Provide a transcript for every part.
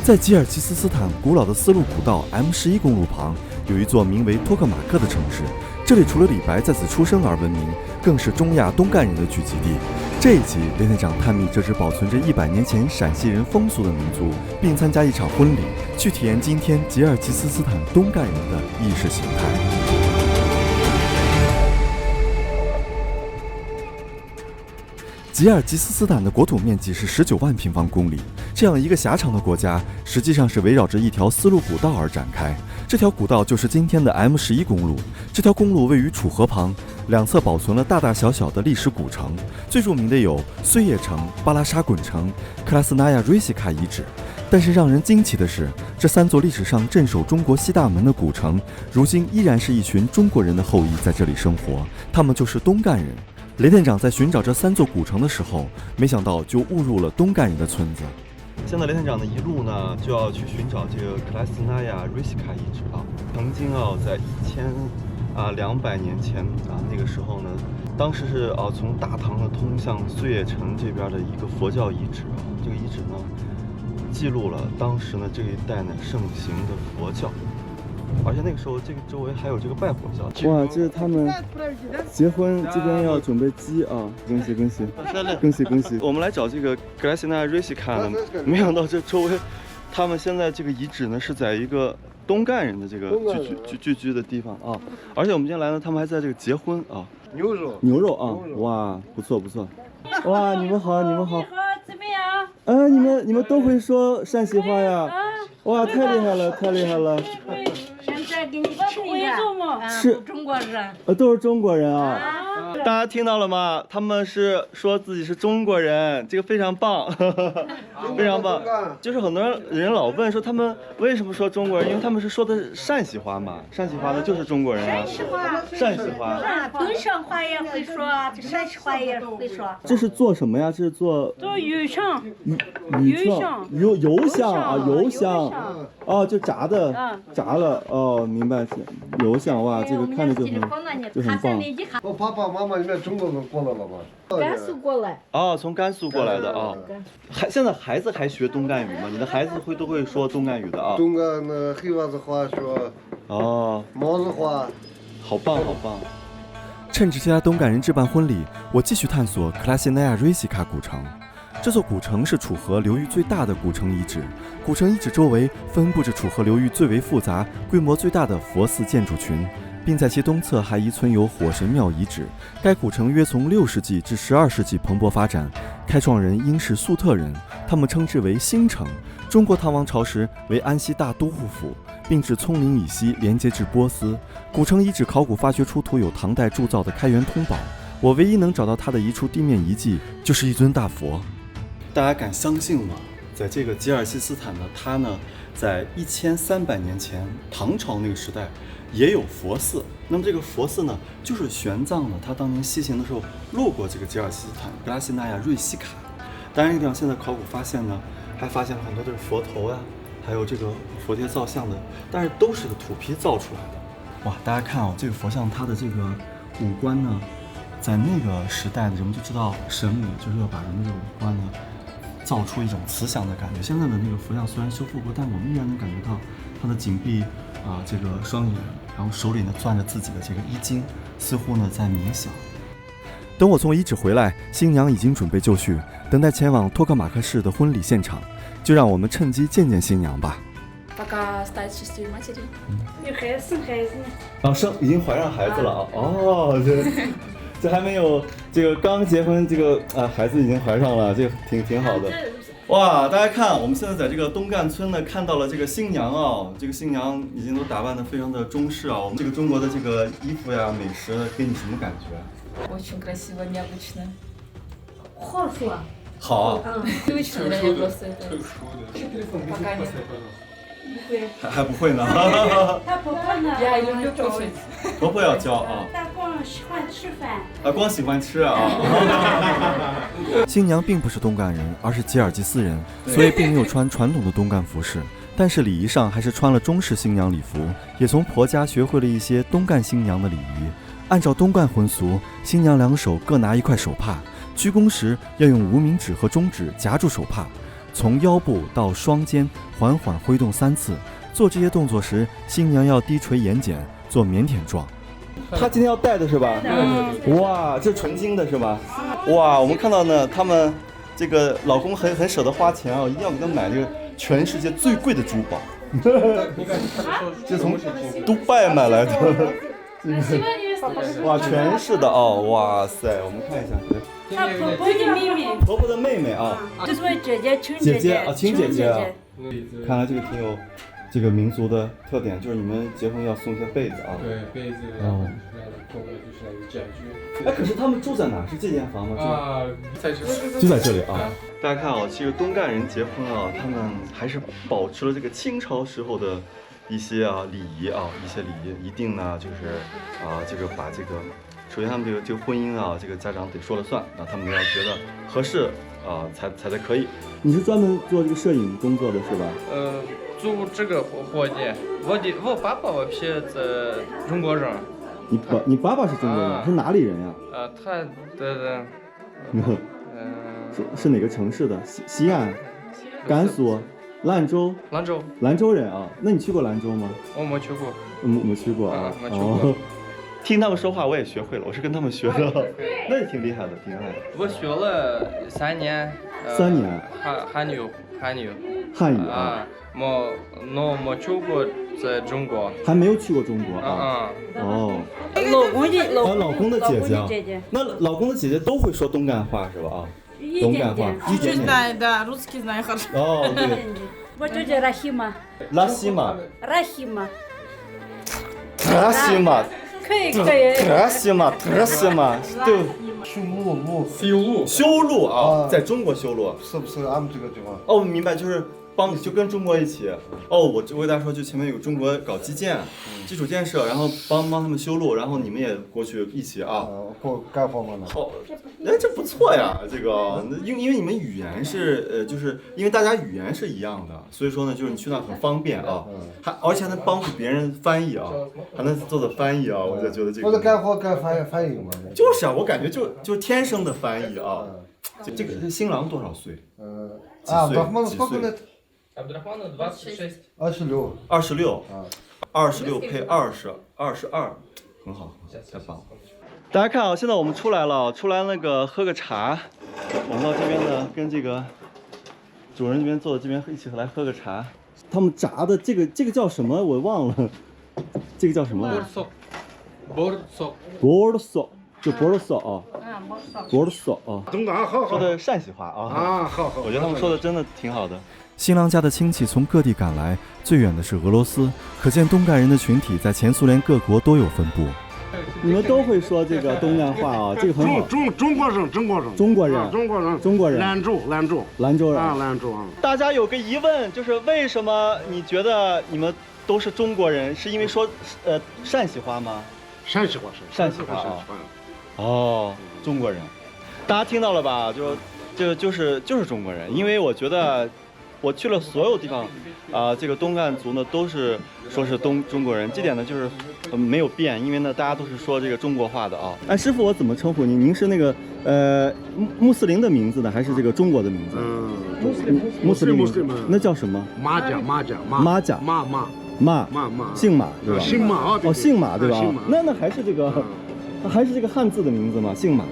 在吉尔吉斯斯坦古老的丝路古道 M11公路旁，有一座名为托克马克的城市。这里除了李白在此出生而闻名，更是中亚东干人的聚集地。这一集，雷队长探秘这支保存着100年前陕西人风俗的民族，并参加一场婚礼，去体验今天吉尔吉斯斯坦东干人的意识形态。吉尔吉斯斯坦的国土面积是19万平方公里，这样一个狭长的国家，实际上是围绕着一条丝路古道而展开。这条古道就是今天的 M11公路。这条公路位于楚河旁，两侧保存了大大小小的历史古城，最著名的有碎叶城、巴拉沙滚城、克拉斯纳亚瑞西卡遗址。但是让人惊奇的是，这3座历史上镇守中国西大门的古城，如今依然是一群中国人的后裔在这里生活，他们就是东干人。雷店长在寻找这3座古城的时候，没想到就误入了东干人的村子。现在雷店长的一路呢，就要去寻找这个克拉斯纳亚瑞西卡遗址了。曾经在1200年前那个时候呢，当时是从大唐的通向碎叶城这边的一个佛教遗址这个遗址呢，记录了当时呢这一带呢盛行的佛教。而且那个时候，这个周围还有这个拜火教。哇，这是他们结婚这边要准备鸡啊！恭喜恭喜，恭喜恭喜！我们来找这个格莱西纳瑞西卡呢，没想到这周围，他们现在这个遗址呢是在一个东干人的这个聚居的地方啊。而且我们今天来呢，他们还在这个结婚啊。牛肉啊！哇，不错不错。哇，你们好，你们好。怎么样？你们都会说陕西话呀？哇，太厉害了，太厉害了！给你吃一个，是中国人，都是中国人啊！大家听到了吗？他们是说自己是中国人，这个非常棒，非常棒。就是很多人老问说他们为什么说中国人，因为他们是说的陕西话嘛，陕西话呢就是中国人啊。陕西话，东上话也会说，陕西话也会说。这是做什么呀？这是做鱼香，油香啊，油香。哦，就炸的，炸了哦，明白是油香哇，这个看着就很棒。我爸爸妈妈你们中国人过来了吗？甘肃过来。哦，从甘肃过来的啊。现在孩子还学东干语吗？你的孩子都会说东干语的啊？东干的黑娃子话说。哦。毛子话。好棒好棒。趁着这家东干人置办婚礼，我继续探索克拉西纳亚瑞西卡古城。这座古城是楚河流域最大的古城遗址，古城遗址周围分布着楚河流域最为复杂、规模最大的佛寺建筑群，并在其东侧还遗存有火神庙遗址。该古城约从6世纪至12世纪蓬勃发展，开创人应是粟特人，他们称之为新城。中国唐王朝时为安西大都护府，并至葱岭以西连接至波斯。古城遗址考古发掘出土有唐代铸造的开元通宝，我唯一能找到它的一处地面遗迹就是一尊大佛。大家敢相信吗？在这个吉尔吉斯斯坦呢，它呢在1300年前唐朝那个时代也有佛寺。那么这个佛寺呢，就是玄奘呢他当年西行的时候路过这个吉尔吉斯斯坦格拉西纳亚瑞西卡。当然，这个地方现在考古发现呢，还发现了很多的佛头呀，还有这个佛贴造像的，但是都是个土坯造出来的。哇，大家看这个佛像它的这个五官呢，在那个时代的人们就知道审美就是要把人的这个五官呢造出一种慈祥的感觉。现在的那个佛像虽然修复过，但我们依然能感觉到他的紧闭这个双眼，然后手里呢攥着自己的这个衣襟，似乎呢在冥想。等我从遗址回来，新娘已经准备就绪，等待前往托克马克市的婚礼现场。就让我们趁机见见新娘吧。有孩子呢？已经怀上孩子了啊！哦，这还没有这个刚结婚，这个孩子已经怀上了，这个挺好的。哇，大家看，我们现在在这个东干村呢，看到了这个新娘这个新娘已经都打扮得非常的中式啊。我们这个中国的这个衣服呀、美食给你什么感觉？Очень красиво, необычно. 好说。好。Привычно для меня просто это. Пока нет. 还不会呢。他婆婆呢？ Я люблю кушать. 婆婆要教啊。她光喜欢吃饭。光喜欢吃啊。新娘并不是东干人，而是吉尔吉斯人，所以并没有穿传统的东干服饰，但是礼仪上还是穿了中式新娘礼服，也从婆家学会了一些东干新娘的礼仪。按照东干婚俗，新娘2手各拿一块手帕，鞠躬时要用无名指和中指夹住手帕。从腰部到双肩缓缓挥动3次。做这些动作时，新娘要低垂眼睑，做腼腆状。她今天要戴的是吧？哇，这纯金的是吧？哇，我们看到呢，他们这个老公很舍得花钱啊，一定要给他买这个全世界最贵的珠宝。这从杜拜买来的。哇，全是的哦，哇塞，我们看一下。她婆婆的妹妹。婆婆的妹妹啊。这是我姐姐，亲姐姐啊，亲姐姐啊。看来这个挺有这个民族的特点，就是你们结婚要送一些被子啊。对，被子，然后就是那个家具。哎，可是他们住在哪？是这间房吗？啊，在这里。就在这里啊。大家看啊，其实东干人结婚啊，他们还是保持了这个清朝时候的一些礼仪啊，一些礼仪，一定呢就是这个把这个，首先他们这个婚姻啊，这个家长得说了算，他们要觉得合适才可以。你是专门做这个摄影工作的是吧？做这个活计，我爸爸是中国人。你爸爸是中国人，是哪里人呀？他的是哪个城市的？西安、甘肃、兰州。兰州人啊？那你去过兰州吗？我没去过。没去过啊。没去过。听他们说话我也学会了，我是跟他们学的。那也挺厉害的，挺厉害的。我学了3年。3年。汉语啊。没去过在中国。还没有去过中国啊？哦。老公的姐姐。那老公的姐姐都会说东干话是吧？啊。东干话。一点点。Да, русский знаю хорошо. 哦，对。我这叫拉西玛。拉西玛。拉西玛。拉西玛。可以。拉西玛，拉西玛，对。修路啊，在中国修路。是不是俺们这个地方？哦，明白，就是就跟中国一起。哦，我跟大家说，就前面有中国搞基建、基础建设，然后帮他们修路，然后你们也过去一起啊。干活嘛呢？哦，哎，这不错呀，这个，因为你们语言是就是因为大家语言是一样的，所以说呢，就是你去那很方便啊，而且还能帮助别人翻译啊，还能做翻译啊，我就觉得这个。不是干活干翻译嘛？就是啊，我感觉就是天生的翻译啊。这个新郎多少岁？几岁？26配22，很好，太棒了。大家看啊，现在我们出来了，那个喝个茶，我们到这边呢，跟这个主人这边坐在这边一起来喝个茶。他们炸的这个叫什么？我忘了，这个叫什么？borso，就 borso 啊。borso 啊。东干好。说的陕西话啊。好。我觉得他们说的真的挺好的。新郎家的亲戚从各地赶来，最远的是俄罗斯，可见东干人的群体在前苏联各国都有分布。你们都会说这个东干话啊，这个很好。中国人。兰州人。大家有个疑问，就是为什么你觉得你们都是中国人？是因为说陕西话吗？陕西话啊。哦，中国人。大家听到了吧？就是中国人，因为我觉得我去了所有地方，这个东干族呢都是说是中国人，这点呢就是没有变，因为呢大家都是说这个中国话的啊。哎，师傅，我怎么称呼您？您是那个穆斯林的名字呢，还是这个中国的名字？穆斯林名字，那叫什么？马甲，姓马对吧？姓马啊。哦，姓马对吧？那还是这个汉字的名字吗？姓马。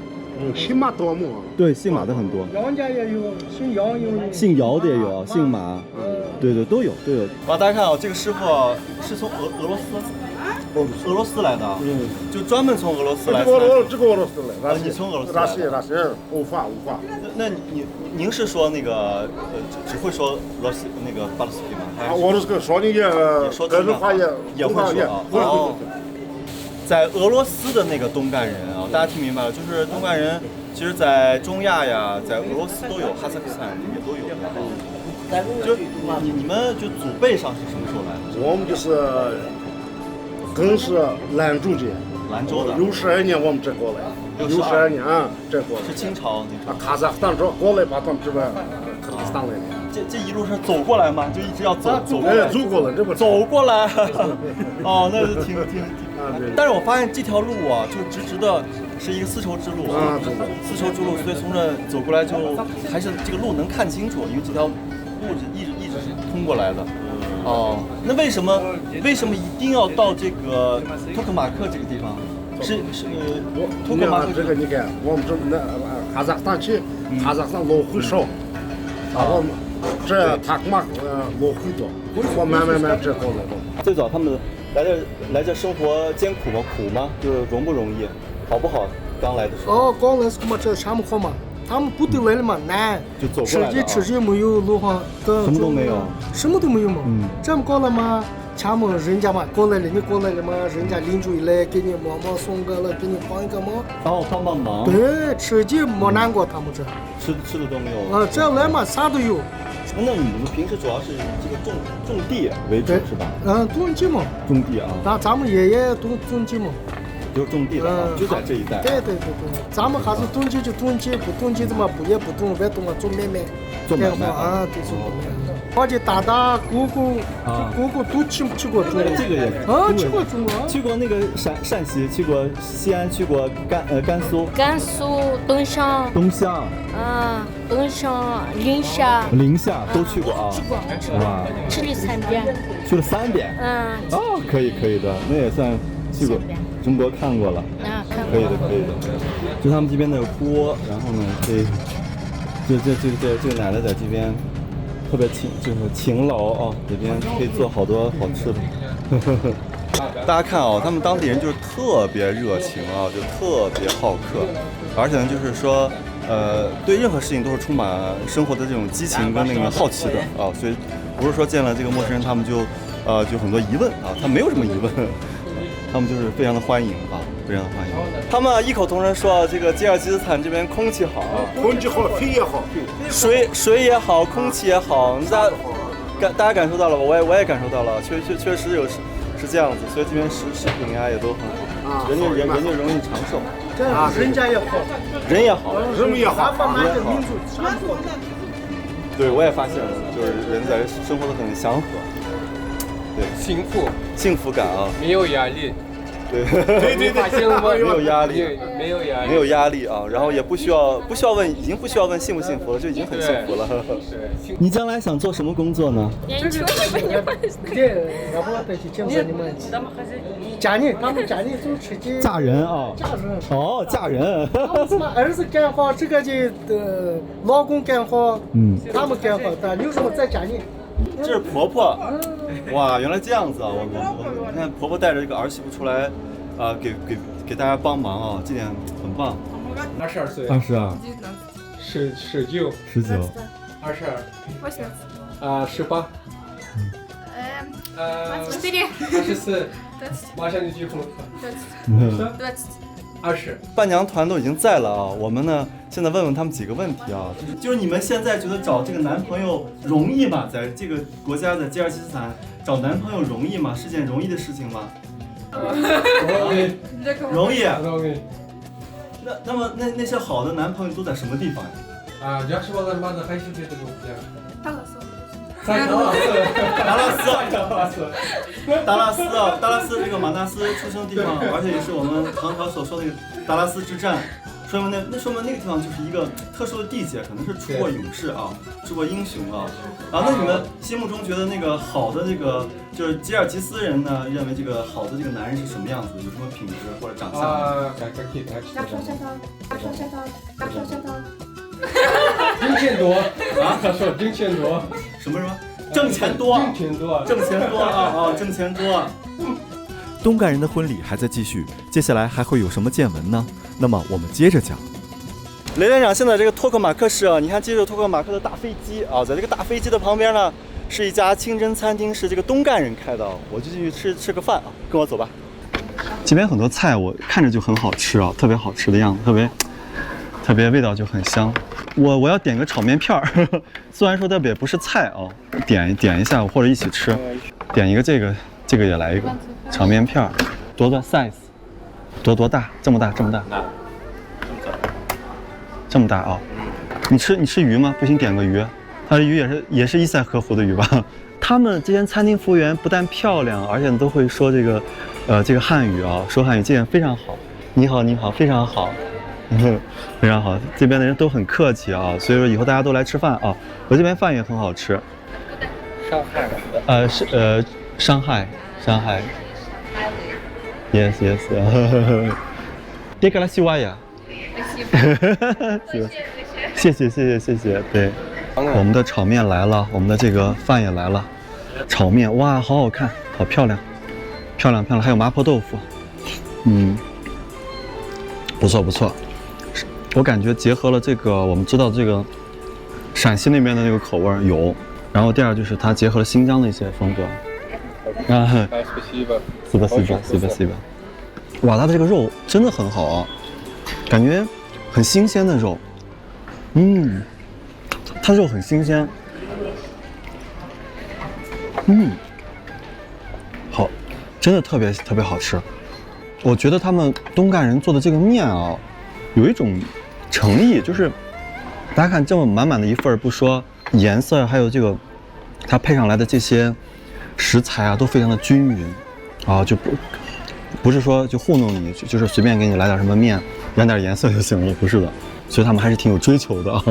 姓马多吗？对，姓马的很多。杨家也有，姓杨有。姓姚的也有，姓马。对，都有。大家看啊，这个师傅是从俄罗斯来的，就专门从俄罗斯来的。这个俄罗斯来。你从俄罗斯来的？拉西，无法。那您是说那个只会说那个巴鲁斯基吗？我这个说你这句话也会说啊。哦。在俄罗斯的那个东干人啊，大家听明白了，就是东干人，其实在中亚呀，在俄罗斯都有，哈萨克斯坦也都有。就你们就祖辈上是什么时候来的？我们就是更是兰州的。兰州的。62年我们这过来。62年啊，这过来。是清朝那时候。卡扎夫坦过来把他们这边克里斯坦来的。这一路是走过来吗？就一直要走过来。走过来，这不走过来。哦，那就挺。但是我发现这条路啊，就直直的，是一个丝绸之路啊，丝绸之路，所以从这走过来就还是这个路能看清楚，因为这条路一直是通过来的。哦，那为什么一定要到这个托克马克这个地方？托克马克这个你看，我们哈萨克斯坦去，哈萨克斯坦落会少，然后这塔克马落会多，我慢这搞的。最早他们来这生活艰苦吗？苦吗？就是容不容易？好不好？刚来的时候。刚来是嘛，这什么好嘛？他们部队来了嘛，难，就走过来的。直接没有路上，什么都没有，什么都没有嘛。这么搞了嘛？前面人家嘛过来了，你过来了嘛？人家邻居一来给你忙送个了，给你帮一个忙。哦，帮忙。对，吃的没难过，他们这。吃的都没有。这来嘛啥都有。那你们平时主要是这个种地为主是吧？种地嘛。种地啊。咱们爷爷种地嘛。就是种地的，就在这一带。对，咱们还是种地就种地，不种地怎么也不种，别动啊，做买卖。做买卖啊，对，做买卖。而且大姑姑都去过中国。这个也去过中国。去过那个陕西，去过西安，去过甘肃。东乡。东乡，临夏都去过啊。去过。哇，去了3遍。去了3遍。哦，可以的，那也算去过。中国看过了，看过。可以的。就他们这边的锅，然后呢，这个奶奶在这边特别勤劳啊，这边可以做好多好吃的。大家看啊，他们当地人就是特别热情啊，就特别好客，而且呢，就是说，对任何事情都是充满生活的这种激情跟那个好奇的啊，所以不是说见了这个陌生人，他们就很多疑问啊，他没有什么疑问。他们就是非常的欢迎啊，非常的欢迎。他们异口同声说，这个吉尔吉斯斯坦这边空气好，空气好，水也好，水也好，空气也好。大家感受到了吧？我也感受到了，确实是这样子。所以这边食品呀也都很好，人家容易长寿。人家也好，人也好。对，我也发现了，就是人在生活的很祥和。对，幸福感啊，没有压力。对，发现了吗？没有压力，没有压力啊，然后也不需要问，已经不需要问幸不幸福了，就已经很幸福了。你将来想做什么工作呢？研究。要不再去见识你们。嫁人，他们嫁人就直接。嫁人啊。哦，嫁人。儿子干好，这个就老公干好，他们干好的，有什么再嫁人。这是婆婆，哇，原来这样子啊！我看婆婆带着这个儿媳妇出来，给大家帮忙啊，这点很棒。22岁。20。19。19。22。18。24。马上就结婚了。20。伴娘团都已经在了啊，我们呢现在问问他们几个问题啊，就是你们现在觉得找这个男朋友容易吗？在这个国家，在吉尔吉斯斯坦找男朋友容易吗？是件容易的事情吗？容易。那么那些好的男朋友都在什么地方呀？жақсы балалар қай жерде болды? 达拉斯这个马纳斯出生的地方，而且也是我们唐朝所说的那个达拉斯之战，说明那个地方就是一个特殊的地界，可能是出过勇士啊，出过英雄啊。那你们心目中觉得那个好的这个就是吉尔吉斯人呢，认为这个好的这个男人是什么样子？有什么品质或者长相？挣钱多啊！他说挣钱多，什么？挣钱多啊！挣钱多！东干人的婚礼还在继续，接下来还会有什么见闻呢？那么我们接着讲。雷连长，现在这个托克马克市啊，你看这是托克马克的大飞机啊，在这个大飞机的旁边呢，是一家清真餐厅，是这个东干人开的，我就进去吃个饭啊，跟我走吧。这边很多菜我看着就很好吃啊，特别好吃的样子，特别味道就很香。我要点个炒面片儿，虽然说特别不是菜啊，点一下或者一起吃，点一个这个也来一个炒面片儿，多大 size？ 多大？这么大？这么大啊！你吃鱼吗？不行，点个鱼。它的鱼也是伊塞河湖的鱼吧？他们这间餐厅服务员不但漂亮，而且都会说这个汉语啊，说汉语，这点非常好。你好，非常好。非常好，这边的人都很客气啊，所以说以后大家都来吃饭啊。我这边饭也很好吃。上海。Yes. 别给他洗碗呀。谢谢。对，我们的炒面来了，我们的这个饭也来了。炒面哇，好好看，好漂亮，还有麻婆豆腐，不错。我感觉结合了这个我们知道这个陕西那边的那个口味有，然后第二就是它结合了新疆的一些风格。спасибо。哇，它的这个肉真的很好啊，感觉很新鲜的肉，它肉很新鲜，好，真的特别好吃。我觉得他们东干人做的这个面啊，有一种诚意，就是大家看这么满满的一份，不说颜色，还有这个它配上来的这些食材啊，都非常的均匀啊，就不是说就糊弄你，就是随便给你来点什么面，染点颜色就行了，不是的。所以他们还是挺有追求的啊。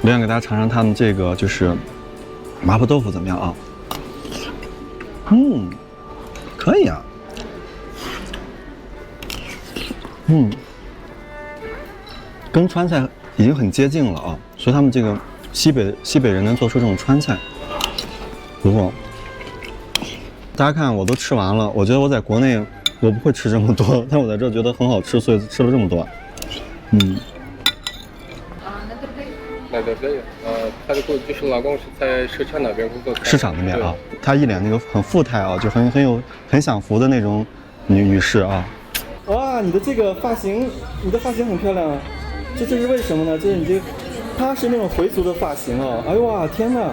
我想给大家尝尝他们这个就是麻婆豆腐怎么样啊？可以啊。跟川菜已经很接近了啊，所以他们这个西北人能做出这种川菜，不错。大家看，我都吃完了。我觉得我在国内我不会吃这么多，但我在这觉得很好吃，所以吃了这么多。他的就是老公是在市场那边工作。市场那边啊，她一脸那个很富态啊，就很享福的那种女士啊。哇，你的这个发型，你的发型很漂亮啊！这是为什么呢？就是你这，它是那种回族的发型哦。哎呦哇，天哪！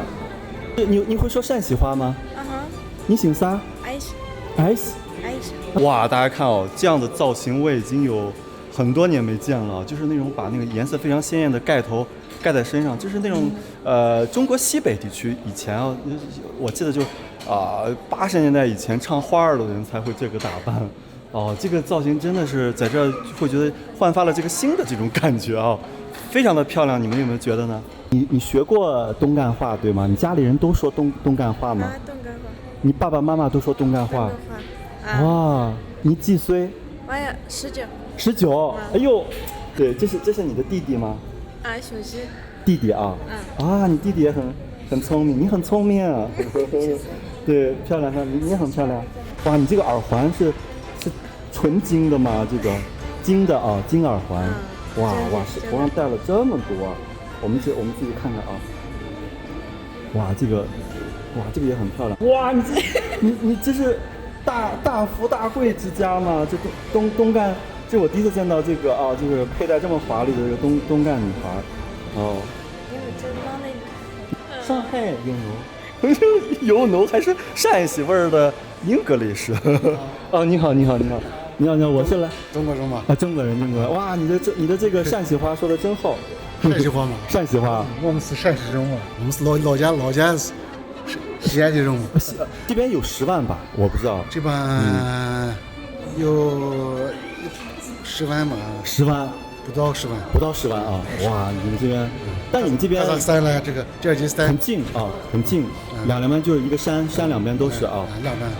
你会说陕西话吗？你姓啥？艾斯。哇，大家看哦，这样的造型我已经有很多年没见了，就是那种把那个颜色非常鲜艳的盖头盖在身上，就是那种中国西北地区以前啊，我记得就80年代以前唱花儿的人才会这个打扮。哦，这个造型真的是在这儿会觉得焕发了这个新的这种感觉啊，非常的漂亮。你们有没有觉得呢？你学过东干话对吗？你家里人都说东干话吗？东干话。你爸爸妈妈都说东干话。哇，你几岁？我也19。19，哎呦，对，这是你的弟弟吗？兄弟。弟弟啊。你弟弟也很聪明，你很聪明啊。对，漂亮，你也很漂亮。哇，你这个耳环是纯金的吗？这个金的啊，金耳环。哇，是头上戴了这么多，我们自己看看啊。哇，这个也很漂亮。哇，你这是大富大贵之家吗？这东干，这我第一次见到这个啊，就是佩戴这么华丽的这个东干女孩。哦。上海有浓还是陕西味儿的英格里式。哦，你好，我是来中国人嘛。中国人。哇，你的这个陕西话说的真好。陕西话嘛。陕西话。我们是陕西人嘛，我们是老家是西安的人嘛。这边有10万吧？我不知道。这边有10万嘛？10万。不到10万啊！哇，你们这边，但你们这边山呢？这就山很近啊，很近，两边就是一个山两边都是啊。两边。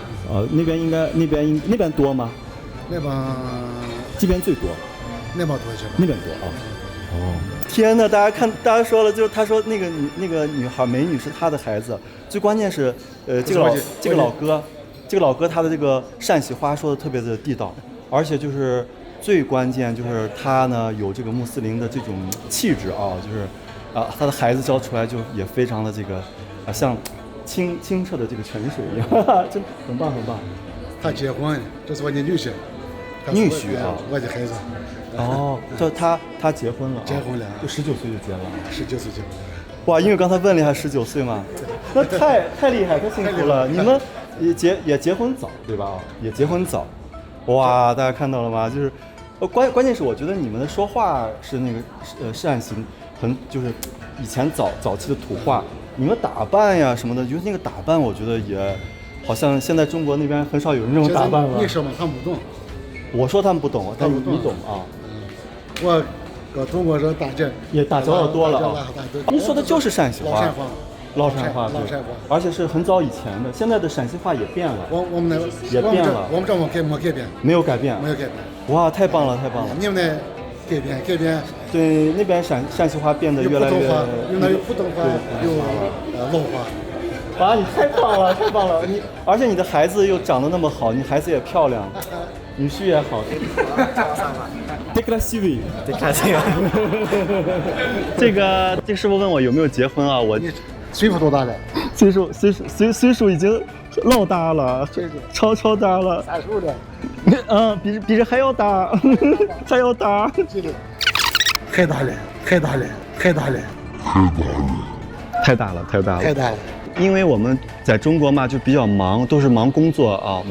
那边多吗？那边这边最多。那边多一些。那边多啊。哦。天哪！大家说了，就是他说那个女孩美女是他的孩子，最关键是这个老哥他的这个陕西话说的特别的地道，而且就是最关键就是他呢有这个穆斯林的这种气质啊，就是他的孩子教出来就也非常的这个像清澈的这个泉水一样，真很棒。他结婚，这是我的女婿啊，我的孩子。哦，就他结婚了，就19岁就结了，19岁结婚。哇，因为刚才问了还19岁嘛，那太厉害，太幸福了。你们也结婚早对吧？也结婚早。哇，大家看到了吗？就是关键是我觉得你们的说话是那个陕西就是以前早期的土话，你们打扮呀什么的，就是那个打扮，我觉得也好像现在中国那边很少有人这种打扮了。你说嘛，他们不懂。我说他们不懂，但你懂啊。跟中国人打交也打交道多了啊。您说的就是陕西话。老陕话，老陕话，而且是很早以前的，现在的陕西话也变了。我们那也变了，我们这没改变，没有改变，没有改变。哇，太棒了，太棒了！你们那改变。对，那边陕西话变得越来越有普通话，有老话。啊，你太棒了，太棒了！而且你的孩子又长得那么好，你孩子也漂亮，女婿也好。这个西这个师傅问我有没有结婚啊？我岁数多大了？岁数已经老大了，超大了。30了。嗯，比这还要大，还要大。太大了。太大了。因为我们在中国嘛，就比较忙，都是忙工作啊，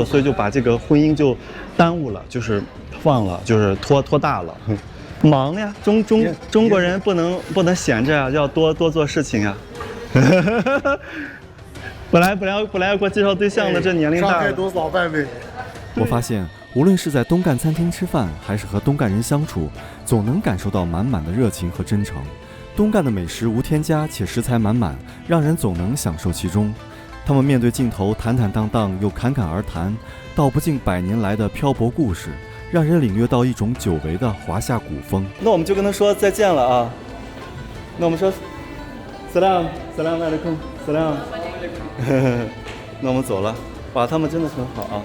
所以就把这个婚姻就耽误了，就是放了，就是拖大了。忙呀，中国人不能闲着呀，要多做事情呀。本来要给我介绍对象的，这年龄大了。都老伴呗。我发现，无论是在东赣餐厅吃饭，还是和东赣人相处，总能感受到满满的热情和真诚。东赣的美食无添加且食材满满，让人总能享受其中。他们面对镜头坦坦荡荡又侃侃而谈，道不尽100年来的漂泊故事，让人领略到一种久违的华夏古风。那我们就跟他说再见了啊。那我们说，salam alaikum salam。那我们走了。哇，他们真的很好啊。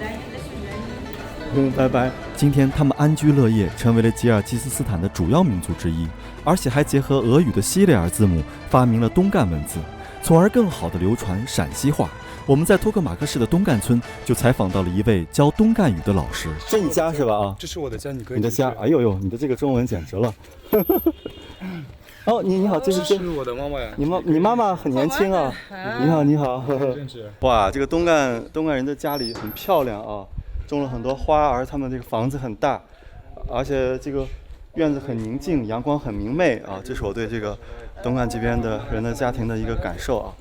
拜拜。今天他们安居乐业，成为了吉尔吉斯斯坦的主要民族之一，而且还结合俄语的西里尔字母，发明了东赣文字，从而更好地流传陕西话。我们在托克马克市的东赣村就采访到了一位教东赣语的老师。是你家是吧？啊，这是我的家，你的家。哎呦，你的这个中文简直了。哦，你好，这是我的妈妈呀。你妈妈很年轻啊。你好。哇，这个东赣人的家里很漂亮啊。种了很多花，而他们这个房子很大，而且这个院子很宁静，阳光很明媚啊。这是我对这个东赣这边的人的家庭的一个感受啊。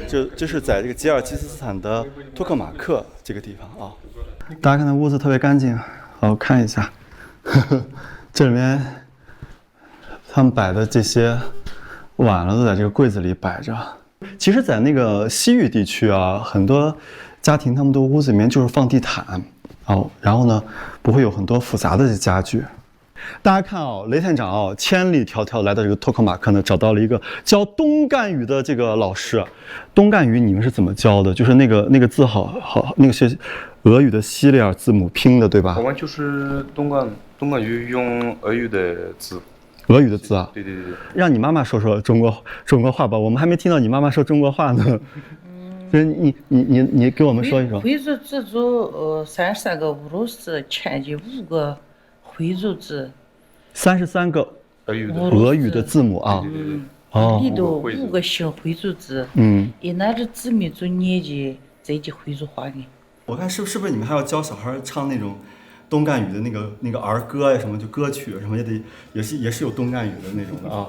这是在这个吉尔吉斯斯坦的托克马克这个地方啊。大家看到屋子特别干净，好，我看一下，这里面他们摆的这些碗了都在这个柜子里摆着。其实，在那个西域地区啊，很多家庭他们的屋子里面就是放地毯。然后呢，不会有很多复杂的家具。大家看雷探长千里迢迢来到这个托克马克呢，找到了一个教东赣语的这个老师。东赣语你们是怎么教的？就是那个字好，那个是俄语的西里尔字母拼的，对吧？我们就是东赣语用俄语的字。俄语的字啊？对。让你妈妈说中国话吧，我们还没听到你妈妈说中国话呢。就是你给我们说一说。回族字组33个乌鲁斯，前进5个回族字。33个俄语的字母啊。里头5个新回族字。一拿着字面做年纪，再及回族话呢。我看是不是你们还要教小孩唱那种东赣语的那个儿歌呀什么，就歌曲什么也是有东赣语的那种的啊。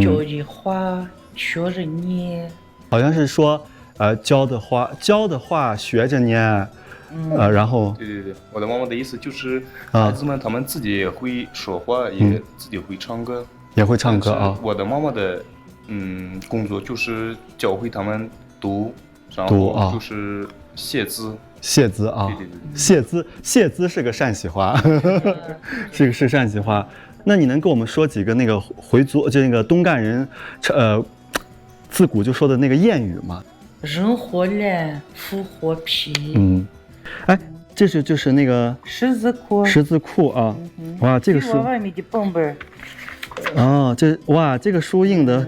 教的话学着念。好像是说。教的话学着念，然后对，我的妈妈的意思就是孩子们他们自己也会说话，也自己会唱歌，也会唱歌啊。我的妈妈的工作就是教会他们读，然后就是写字啊。对，写字是个陕西话，是陕西话。那你能跟我们说几个那个回族就那个东赣人自古就说的那个谚语吗？人活脸，福活皮。这就是那个十字库啊。哇，这个书外面的本本。这个书印的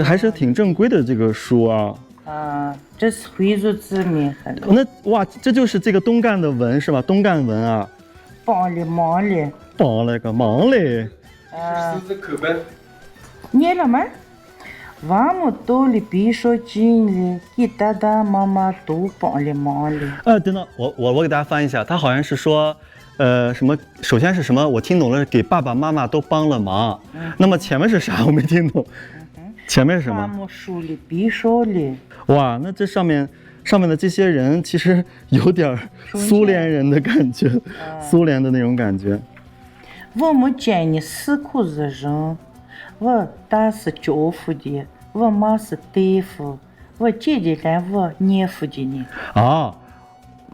还是挺正规的这个书啊。这是回族字面。这就是这个东赣的文是吧？东赣文啊。帮了个忙嘞。十字口本。念了吗？娃们到了别说经里，给爸爸妈妈都帮了忙了。等等，我给大家翻译一下，他好像是说，什么？首先是什么？我听懂了，给爸爸妈妈都帮了忙。那么前面是啥？我没听懂。前面是什么？娃们说了别说了。哇，那这上面的这些人其实有点苏联人的感觉，苏联的那种感觉。我没见你死苦日人，我爸是教父的，我妈是大夫，我姐姐来我年夫的呢。啊，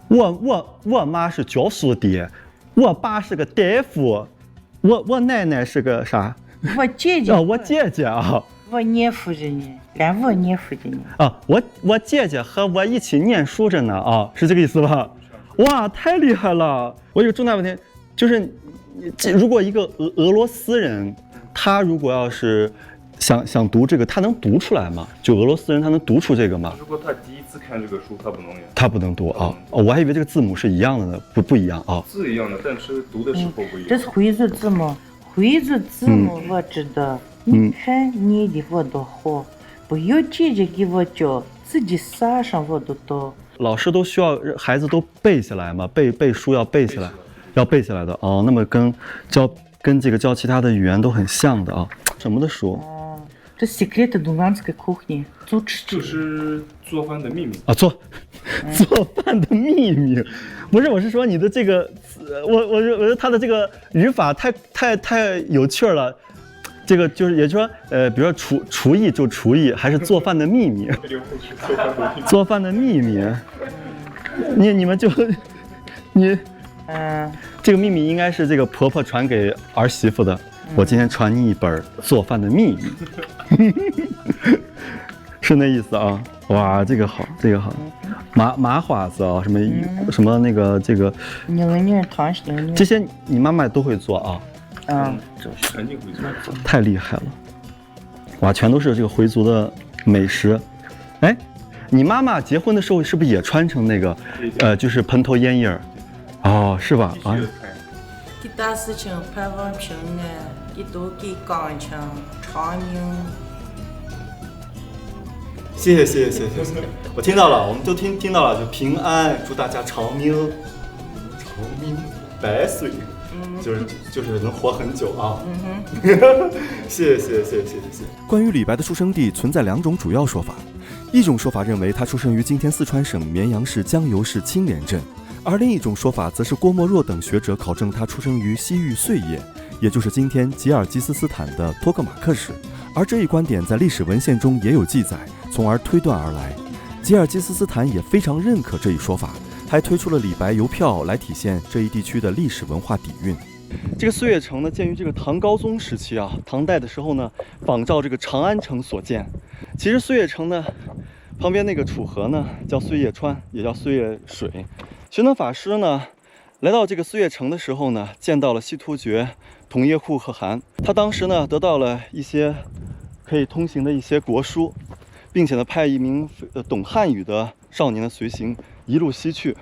我妈是教书的，我爸是个大夫，我奶奶是个啥？我姐姐。我姐姐啊。我年夫着呢，来我年夫的呢。啊，我姐姐和我一起念书着呢啊，是这个意思吧？哇，太厉害了！我有重大问题，就是如果一个俄罗斯人，他如果要是想读这个，他能读出来吗？就俄罗斯人他能读出这个吗？如果他第一次看这个书，他不能呀。他不能读啊？哦，我还以为这个字母是一样的呢，不一样啊。字一样的，但是读的时候不一样。这是回族字母，回族字母我知道。你看你的我都好，不要姐姐给我教，自己啥上我都懂。老师都需要孩子都背下来嘛，背书要背下来，要背下来的哦。那么跟这个教其他的语言都很像的啊。什么的书？这 секрет дуганской кухни， 做吃就是做饭的秘密啊，做饭的秘密，不是，我是说你的这个，我觉得他的这个语法太有趣了。这个就是，也就是说，比如说厨艺就厨艺，还是做饭的秘密？做饭的秘密，你们就这个秘密应该是这个婆婆传给儿媳妇的。我今天传你一本做饭的秘密，是那意思啊？哇，这个好，这个好，麻花子啊，什么那个这个，这些你妈妈都会做啊？就是肯定会做，太厉害了！哇，全都是这个回族的美食。哎，你妈妈结婚的时候是不是也穿成那个，就是蓬头烟叶？哦，是吧？啊。给大事情盼望平安，给多给感情长命。谢谢，我听到了，我们都听到了，就平安，祝大家长命百岁。就是能活很久啊！谢谢。关于李白的出生地存在2种主要说法，一种说法认为他出生于今天四川省绵阳市江油市青莲镇，而另一种说法则是郭沫若等学者考证他出生于西域碎叶，也就是今天吉尔吉斯斯坦的托克马克市。而这一观点在历史文献中也有记载，从而推断而来。吉尔吉斯斯坦也非常认可这一说法，还推出了李白邮票来体现这一地区的历史文化底蕴。这个碎叶城呢，建于这个唐高宗时期啊，唐代的时候呢，仿照这个长安城所建。其实碎叶城呢，旁边那个楚河呢，叫碎叶川，也叫碎叶水。玄奘法师呢，来到这个碎叶城的时候呢，见到了西突厥统叶护可汗，他当时呢，得到了一些可以通行的一些国书，并且呢，派一名懂汉语的少年的随行一路西去。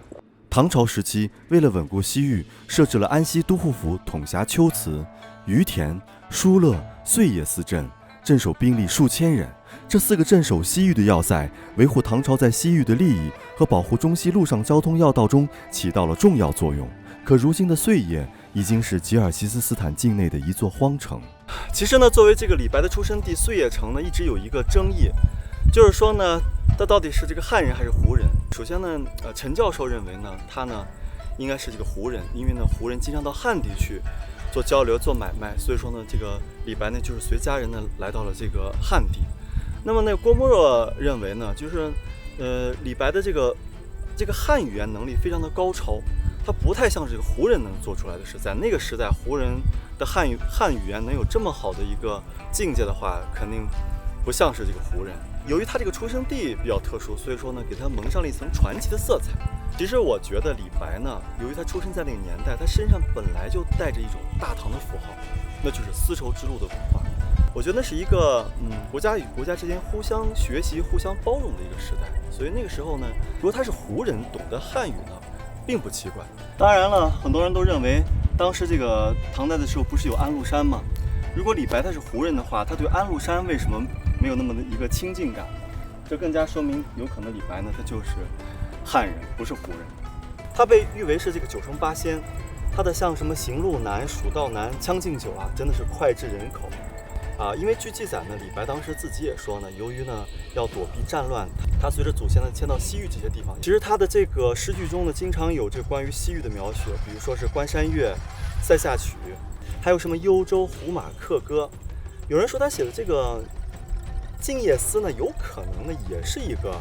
唐朝时期，为了稳固西域，设置了安西都护府统辖龟兹、于田、疏勒、碎叶4镇，镇守兵力数千人。这4个镇守西域的要塞，维护唐朝在西域的利益和保护中西陆上交通要道中起到了重要作用。可如今的碎叶已经是吉尔吉斯斯坦境内的一座荒城。其实呢，作为这个李白的出生地碎叶城呢，一直有一个争议，就是说呢，他到底是这个汉人还是胡人？首先呢，陈教授认为呢，他呢应该是这个胡人，因为呢胡人经常到汉地去做交流、做买卖，所以说呢，这个李白呢就是随家人呢来到了这个汉地。那么那个郭沫若认为呢，就是李白的这个汉语言能力非常的高超，他不太像这个胡人能做出来的事。在那个时代，胡人的汉语言能有这么好的一个境界的话，肯定不像是这个胡人。由于他这个出生地比较特殊，所以说呢，给他蒙上了一层传奇的色彩。其实我觉得李白呢，由于他出生在那个年代，他身上本来就带着一种大唐的符号，那就是丝绸之路的文化。我觉得那是一个国家与国家之间互相学习、互相包容的一个时代。所以那个时候呢，如果他是胡人，懂得汉语呢，并不奇怪。当然了，很多人都认为，当时这个唐代的时候不是有安禄山吗？如果李白他是胡人的话，他对安禄山为什么没有那么的一个亲近感？这更加说明有可能李白呢，他就是汉人，不是胡人。他被誉为是这个9城8仙，他的像什么行路难、蜀道难、将进酒啊，真的是脍炙人口。因为据记载呢，李白当时自己也说呢，由于呢要躲避战乱，他随着祖先呢迁到西域这些地方。其实他的这个诗句中呢，经常有这个关于西域的描写，比如说是《关山月》《塞下曲》，还有什么《幽州胡马客歌》。有人说他写的这个《静夜思》呢，有可能呢也是一个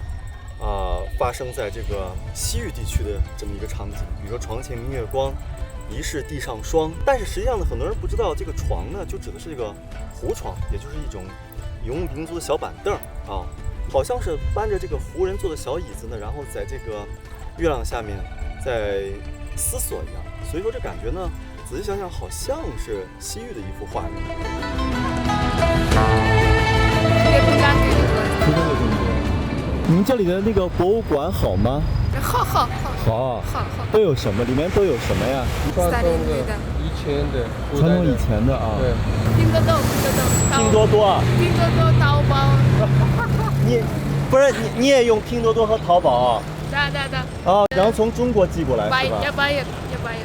发生在这个西域地区的这么一个场景，比如说床前明月光，疑是地上霜。但是实际上呢，很多人不知道这个床呢，就指的是这个胡床，也就是一种游牧民族的小板凳啊，好像是搬着这个胡人做的小椅子呢，然后在这个月亮下面在思索一样。所以说这感觉呢，仔细想想，好像是西域的一幅画面。你们这里的那个博物馆好吗？好，都有什么？里面都有什么呀？传统的、以前的、传统以前的啊。对。拼多多，淘宝。你不是你也用拼多多和淘宝？对。然后从中国寄过来是吧？也买。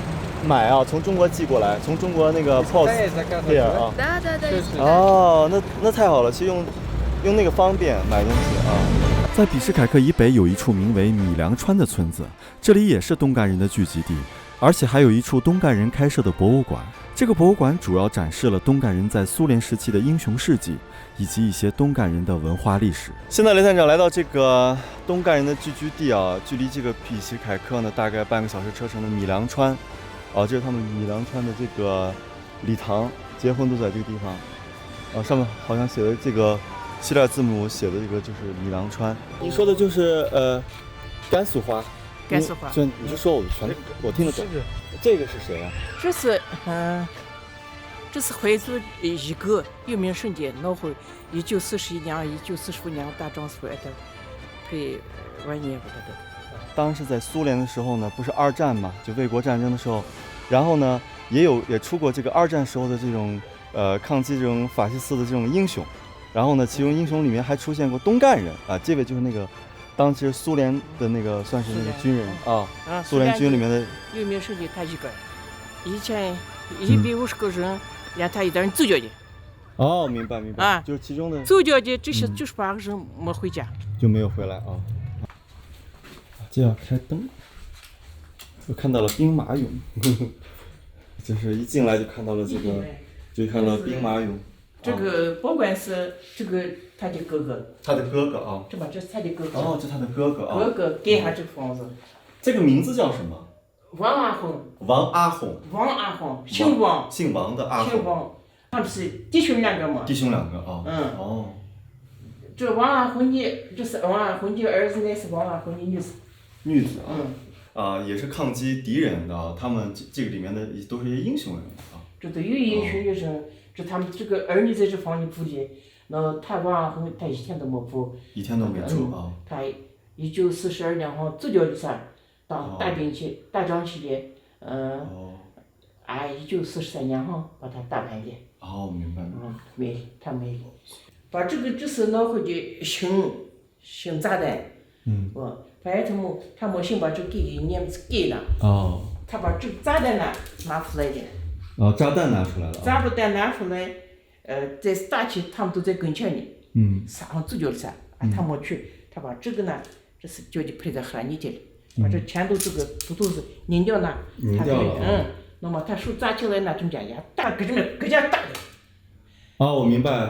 买啊，从中国寄过来，从中国那个 POS 店啊。对。哦，那太好了，是用那个方便买东西啊。在比什凯克以北有一处名为米良川的村子，这里也是东干人的聚集地，而且还有一处东干人开设的博物馆。这个博物馆主要展示了东干人在苏联时期的英雄事迹，以及一些东干人的文化历史。现在雷探长来到这个东干人的聚居地啊，距离这个比什凯克呢大概半个小时车程的米良川，这是他们米良川的这个礼堂，结婚都在这个地方。上面好像写的这个希腊字母写的这个就是米良川。你说的就是甘肃话。就你就说我听得懂。这个是谁啊？这是回族一个有名圣洁，那会1941年、1945年打仗出来的，陪完年不得的。当时在苏联的时候呢，不是二战嘛，就卫国战争的时候，然后呢也出过这个二战时候的这种抗击这种法西斯的这种英雄，然后呢，其中英雄里面还出现过东干人啊，这位就是那个。当时苏联的那个算是那个军人苏联军里面的有名圣洁他一个，以前150个人，让他一个人走掉的。明白就是其中的走掉的这些98个人没回家，就没有回来啊。就要开灯，我看到了兵马俑，就是一进来就看到了这个，就看到了兵马俑。这个不管是这个他的哥哥啊，这是他的哥哥。这是他的哥哥啊。哥哥盖下这个房子。这个名字叫什么？王阿红。姓王。姓王的阿红。姓王，他们是弟兄两个嘛。这王阿红的，这是王阿红的儿子，那是王阿红的女子。也是抗击敌人的，他们这个里面的都是一些英雄人物啊。这都有英雄的人。这他们这个儿女在这房里住的，那他王阿红他一天都没住。啊。他1942年好走掉的噻，到打仗期间，1943年哈把他打败的。明白。没了。把这是拿回的新炸弹。反正他没想把这给你们给了。他把这炸弹拿出来的。炸弹拿出来了。炸弹拿出来，在打起他们都在跟前呢。上走掉了噻，他没去，他把这个呢，这是叫你配在河里去了，把这前头这个不都是拧掉了，那么他手扎起来呢，中间也打，搁家打的。我明白。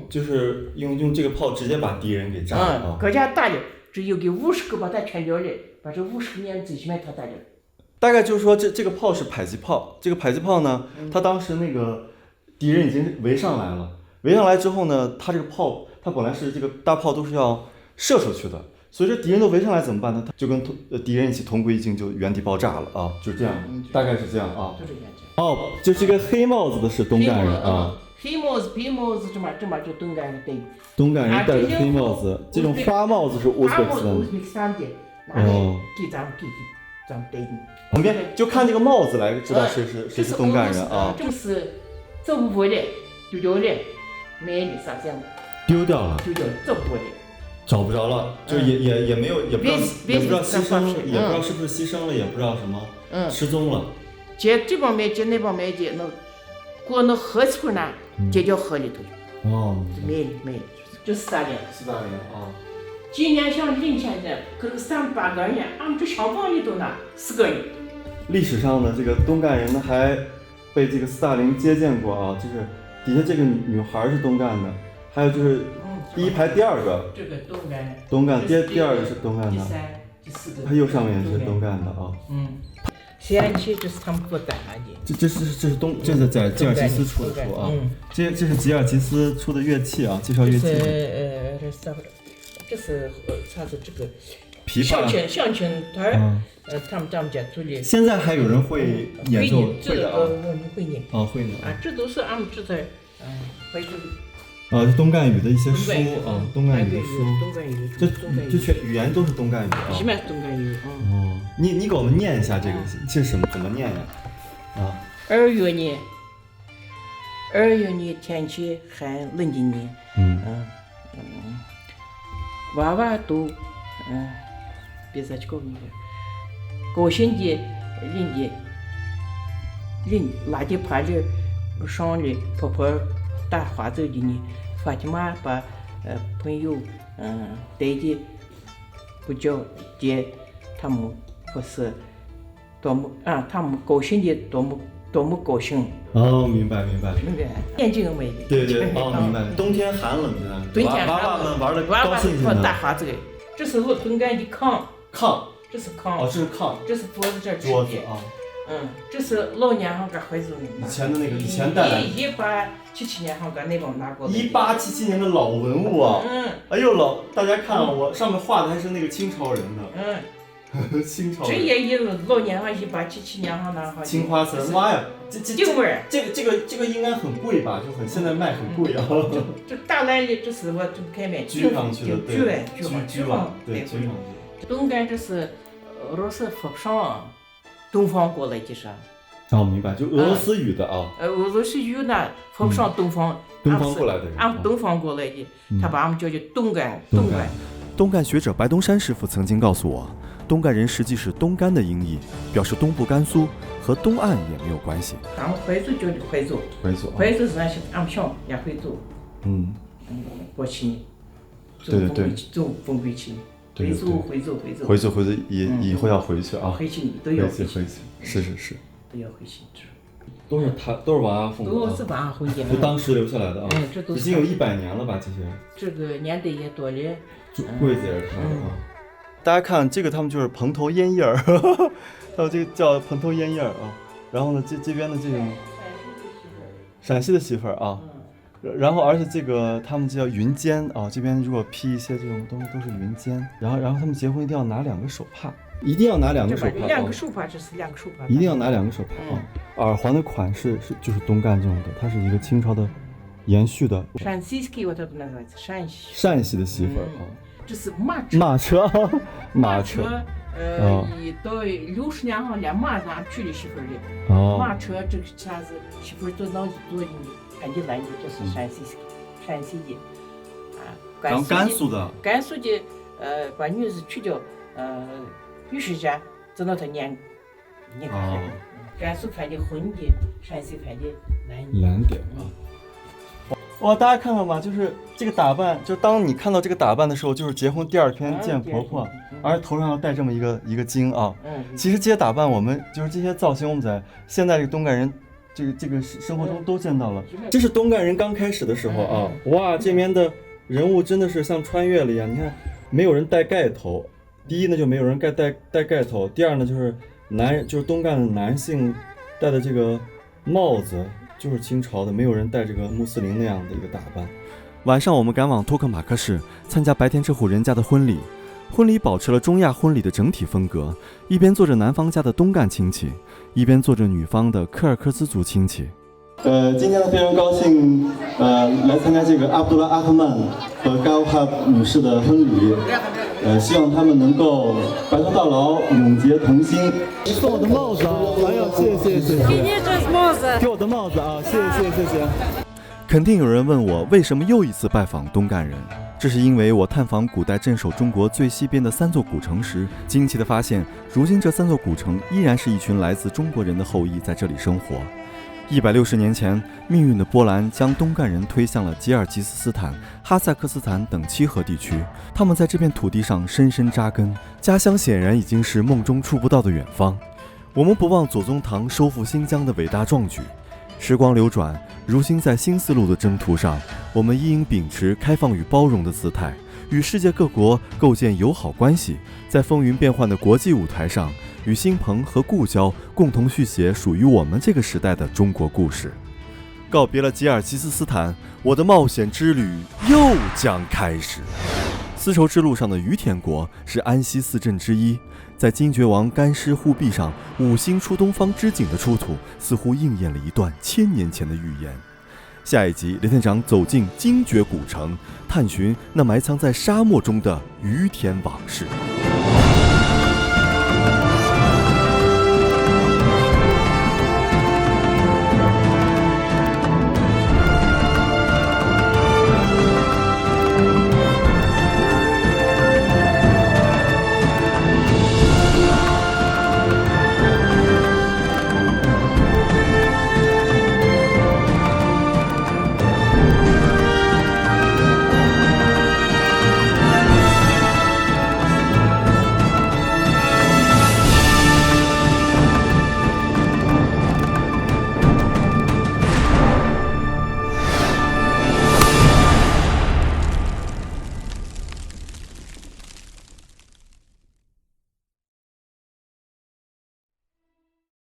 就是用这个炮直接把敌人给炸了。搁家打的，只有给50个把他全掉了，把这50个年最起码他打掉。大概就是说这个炮是迫击炮，这个迫击炮呢，它当时那个敌人已经围上来了，围上来之后呢，它这个炮，它本来是这个大炮都是要射出去的，所以说敌人都围上来怎么办呢？他就跟敌人一起同归于尽，就原地爆炸了啊，就这样，大概是这样啊。就这个黑帽子的是东干人啊。黑帽子、白帽子，这么就东干人戴。东干人戴着黑帽子，这种花帽子是乌兹别克斯坦的。给咱们戴的。我们就看这个帽子来知道谁是东干人啊。这是走不过的，丢掉了，没的啥样？丢掉了，走不过的。找不着了，就也没有，也不知道牺牲，也不知道是不是牺牲了，也不知道什么，失踪了。这帮买的，那帮买的，那过那河村呢，接到河里头去。哦，没，就斯大林。斯大林啊。今年像0天可是38个人，俺们这上榜里头呢4个人。历史上呢，这个东干人呢还被这个斯大林接见过啊，就是底下这个女孩是东干的，还有就是第一排第二个，这个东干，第二个是东干的，第3、第4个，它右上面也是东干的啊。西安去这是他们做的。这是在吉尔吉斯出的书啊，这是吉尔吉斯出的乐器啊，介绍乐器。这是啥子这个琵琶、象琴团，他们家做的。现在还有人会演奏会的啊？会呢。啊，会呢。啊，这都是俺们这在怀旧。东干语的一些书啊，东干语的书。东干语。这全语言都是东干语啊。基本上东干语啊。哦，你给我们念一下这个，这是什么？怎么念呀？啊。2月呢，天气还冷的呢。娃娃都别再去搞那个高兴的人拉的爬着上来婆婆打花走的呢，法蒂玛把朋友带的不叫的，他们不是多么他们高兴的多么高兴。哦，明白。那个眼睛美的。对，明白。冬天寒冷的，娃娃们玩的高兴兴的。打花子的，这是我东干的炕，这是炕。哦，这是炕。这是桌子这吃的。桌子啊。这是老年行个回族以前的那个以前带来。1877年行个那帮拿过来。1877年的老文物啊。哎呦大家看啊，我上面画的还是那个清朝人的。清朝。这也有老年行1877年行拿好。青花瓷，妈呀！这个应该很贵吧？就现在卖很贵啊。这大来的，这是我这开卖。居上去的，对。居上，对，居上去。东干这是俄罗斯佛上东方过来的啥？哦，明白，就俄罗斯语的啊。俄罗斯语呢，佛上东方过来的人。俺东方过来的，他把俺们叫东干。东干学者白东山师傅曾经告诉我，东干人实际是东干的音译，表示东部甘肃，和东岸也没有关系。俺们怀族叫的怀族是俺们乡也怀族。过去，对，走封闭期。回族以后要回去啊。回去都要回去。是。都要回去。都是娃娃封的。都是娃娃封的。就当时留下来的啊。已经有100年了吧？这些。这个年代也多了。柜子也是他的啊。大家看这个，他们就是蓬头烟叶儿，还有这个叫蓬头烟叶儿啊。然后呢，这边的这种陕西的媳妇儿啊。然后而且这个他们叫云肩啊，这边如果披一些这种东西都是云肩。然后他们结婚一定要拿2个手帕，一定要拿2个手帕。2个手帕，这是2个手帕。一定要拿2个手帕啊。耳环的款式就是东干这种的，它是一个清朝的延续的。陕西的的媳妇儿啊。这是马车。到60年后连马上娶的媳妇儿的。马车这个啥子媳妇儿都脑子做的。看起来的这是陕西的，甘肃的，把女子娶掉，女婿家等到他年看，甘肃看的红的，陕西看的蓝点啊。哇，大家看到吗？就是这个打扮，就当你看到这个打扮的时候，就是结婚第2天见婆婆，而头上要戴这么一个巾啊。其实这些打扮，我们就是这些造型，我们在现在这个东干人。这个生活中都见到了，这是东干人刚开始的时候啊！哇，这边的人物真的是像穿越了一样。你看，没有人戴盖头。第一呢，就没有人戴盖头；第二呢，就是东干的男性戴的这个帽子，就是清朝的，没有人戴这个穆斯林那样的一个打扮。晚上我们赶往托克马克市参加白天这户人家的婚礼。婚礼保持了中亚婚礼的整体风格，一边坐着男方家的东干亲戚，一边坐着女方的柯尔克孜族亲戚。今天呢非常高兴，来参加这个阿卜杜拉·阿赫曼和嘎乌哈女士的婚礼。希望他们能够白头到老，永结同心。送我的帽子啊！哎呦，谢谢。给你这帽子。给我的帽子啊！谢谢。肯定有人问我为什么又一次拜访东干人。这是因为我探访古代镇守中国最西边的3座古城时，惊奇地发现，如今这3座古城依然是一群来自中国人的后裔在这里生活。160年前，命运的波澜将东干人推向了吉尔吉斯斯坦、哈萨克斯坦等七河地区。他们在这片土地上深深扎根，家乡显然已经是梦中触不到的远方。我们不忘左宗棠收复新疆的伟大壮举。时光流转，如今在新丝路的征途上，我们应秉持开放与包容的姿态，与世界各国构建友好关系，在风云变幻的国际舞台上，与亲朋和故交共同续写属于我们这个时代的中国故事。告别了吉尔吉斯斯坦，我的冒险之旅又将开始。丝绸之路上的于田国是安西四镇之一，在金爵王干尸护壁上5星出东方之景的出土，似乎应验了一段1000年前的预言。下一集，雷探长走进精绝古城，探寻那埋藏在沙漠中的于田往事。